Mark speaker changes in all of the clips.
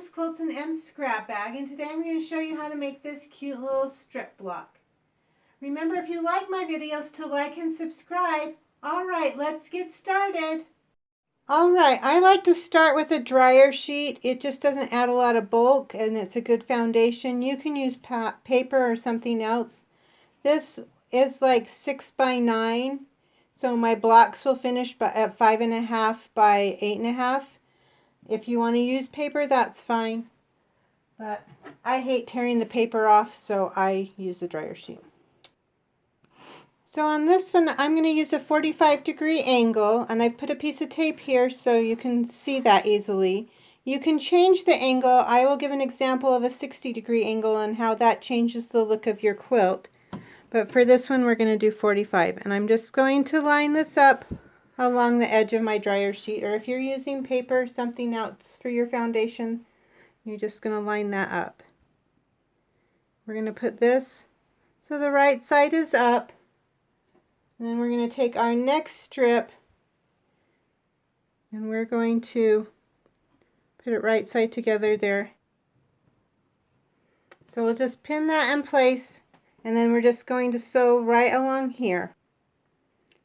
Speaker 1: M's Quilts and M's Scrap Bag, and today I'm going to show you how to make this cute little strip block. Remember, if you like my videos, to like and subscribe. Alright, let's get started. Alright, I like to start with a dryer sheet. It just doesn't add a lot of bulk and it's a good foundation. You can use paper or something else. This is like 6 by 9, so my blocks will finish at 5.5 by 8.5. If you want to use paper, that's fine. But I hate tearing the paper off, so I use a dryer sheet. So on this one, I'm going to use a 45-degree angle, and I've put a piece of tape here so you can see that easily. You can change the angle. I will give an example of a 60-degree angle and how that changes the look of your quilt. But for this one, we're going to do 45. And I'm just going to line this up along the edge of my dryer sheet, or if you're using paper, something else for your foundation, you're just going to line that up. We're going to put this so the right side is up, and then we're going to take our next strip and we're going to put it right side together there. So we'll just pin that in place, and then we're just going to sew right along here.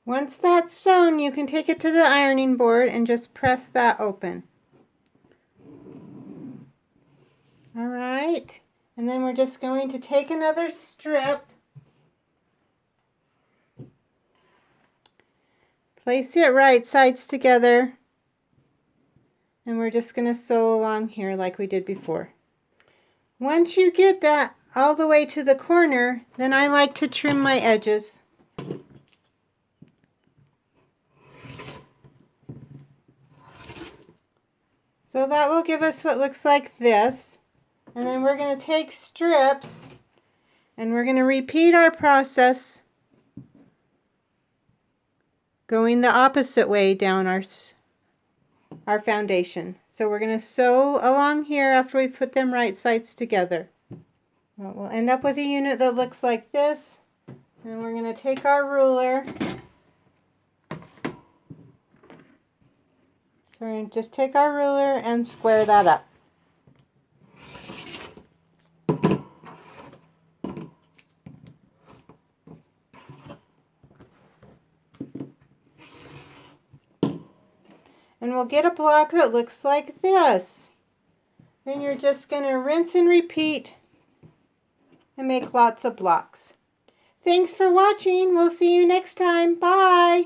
Speaker 1: Once that's sewn, you can take it to the ironing board and just press that open. Alright, and then we're just going to take another strip, place it right sides together, and we're just going to sew along here like we did before. Once you get that all the way to the corner, then I like to trim my edges. So that will give us what looks like this. And then we're going to take strips and we're going to repeat our process going the opposite way down our foundation. So we're going to sew along here after we've put them right sides together. Well, we'll end up with a unit that looks like this. And we're going to take our ruler. So we're going to just take our ruler and square that up. And we'll get a block that looks like this. Then you're just going to rinse and repeat and make lots of blocks. Thanks for watching. We'll see you next time. Bye.